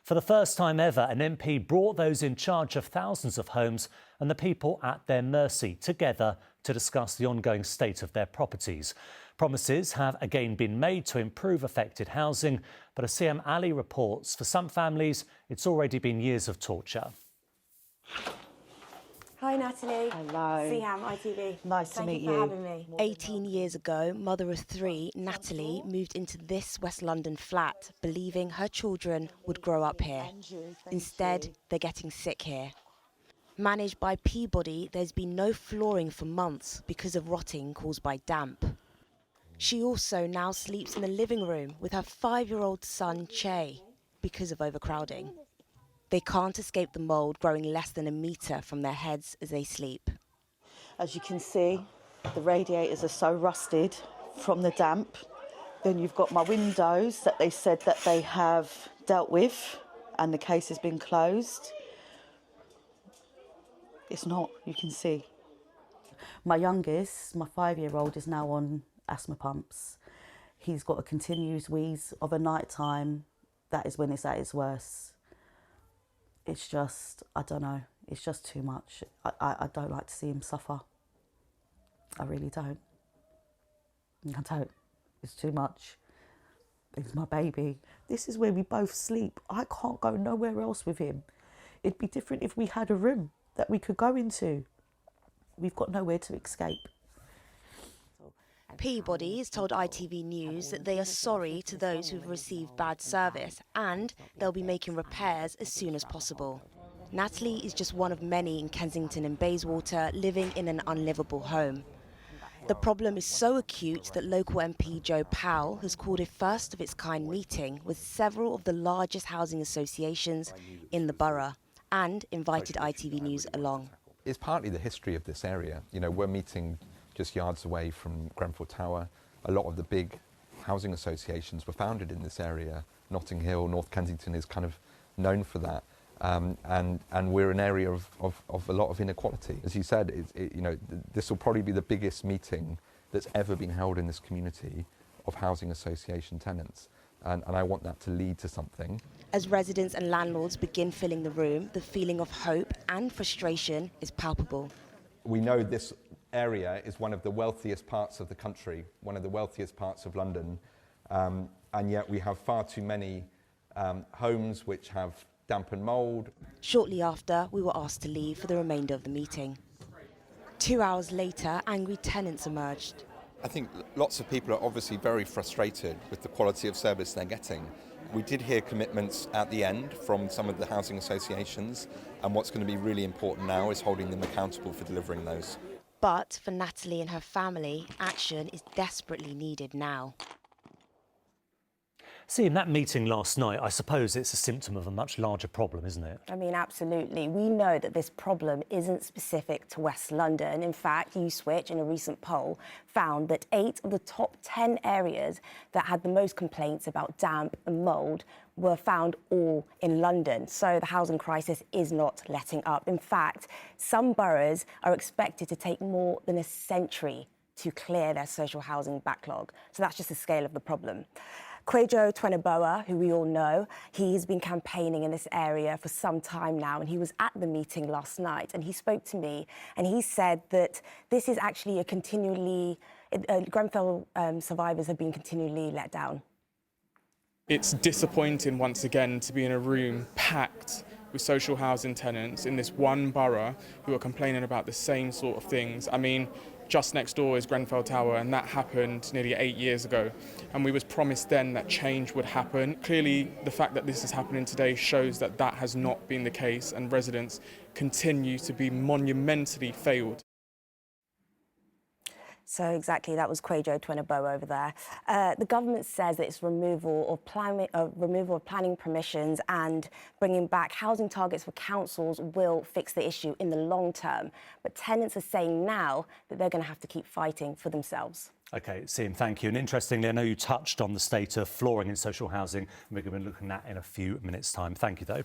For the first time ever, an MP brought those in charge of thousands of homes and the people at their mercy together to discuss the ongoing state of their properties. Promises have again been made to improve affected housing, but as CM Ali reports, for some families, it's already been years of torture. Hi Natalie. Hello. Siam, ITV. Nice to meet you. Thank you for having me. 18 years ago, mother of three, Natalie, moved into this West London flat, believing her children would grow up here. Instead, they're getting sick here. Managed by Peabody, there's been no flooring for months because of rotting caused by damp. She also now sleeps in the living room with her 5-year-old son, Che, because of overcrowding. They can't escape the mould growing less than a metre from their heads as they sleep. As you can see, the radiators are so rusted from the damp. Then you've got my windows that they said that they have dealt with and the case has been closed. It's not, you can see. My youngest, my 5-year-old, is now on asthma pumps. He's got a continuous wheeze of a night time. That is when it's at its worst. It's just, I don't know, it's just too much. I don't like to see him suffer. I really don't. I don't. It's too much. He's my baby. This is where we both sleep. I can't go nowhere else with him. It'd be different if we had a room that we could go into. We've got nowhere to escape. Peabody has told ITV News that they are sorry to those who've received bad service and they'll be making repairs as soon as possible. Natalie is just one of many in Kensington and Bayswater living in an unlivable home. The problem is so acute that local MP Joe Powell has called a first-of-its-kind meeting with several of the largest housing associations in the borough and invited ITV News along. It's partly the history of this area. You know, we're meeting just yards away from Grenfell Tower. A lot of the big housing associations were founded in this area. Notting Hill, North Kensington is kind of known for that. And we're an area of a lot of inequality. As you said, this will probably be the biggest meeting that's ever been held in this community of housing association tenants. And I want that to lead to something. As residents and landlords begin filling the room, the feeling of hope and frustration is palpable. We know this area is one of the wealthiest parts of the country, one of the wealthiest parts of London, and yet we have far too many homes which have damp and mould. Shortly after, we were asked to leave for the remainder of the meeting. 2 hours later, angry tenants emerged. I think lots of people are obviously very frustrated with the quality of service they're getting. We did hear commitments at the end from some of the housing associations, and what's going to be really important now is holding them accountable for delivering those. But for Natalie and her family, action is desperately needed now. See, in that meeting last night, I suppose it's a symptom of a much larger problem, isn't it? I mean, absolutely. We know that this problem isn't specific to West London. In fact, Uswitch, in a recent poll, found that 8 of the top 10 areas that had the most complaints about damp and mould were found all in London. So the housing crisis is not letting up. In fact, some boroughs are expected to take more than a century to clear their social housing backlog. So that's just the scale of the problem. Kwejo Tweneboa, who we all know, he's been campaigning in this area for some time now, and he was at the meeting last night, and he spoke to me, and he said that this is actually Grenfell survivors have been continually let down. It's disappointing once again to be in a room packed with social housing tenants in this one borough who are complaining about the same sort of things. I mean, just next door is Grenfell Tower, and that happened nearly 8 years ago. And we was promised then that change would happen. Clearly, the fact that this is happening today shows that that has not been the case, and residents continue to be monumentally failed. So exactly, that was Kwejo Tweneboa over there. The government says that its removal of planning permissions and bringing back housing targets for councils will fix the issue in the long term. But tenants are saying now that they're going to have to keep fighting for themselves. OK, Siam, thank you. And interestingly, I know you touched on the state of flooring in social housing, and we're going to be looking at that in a few minutes' time. Thank you, though.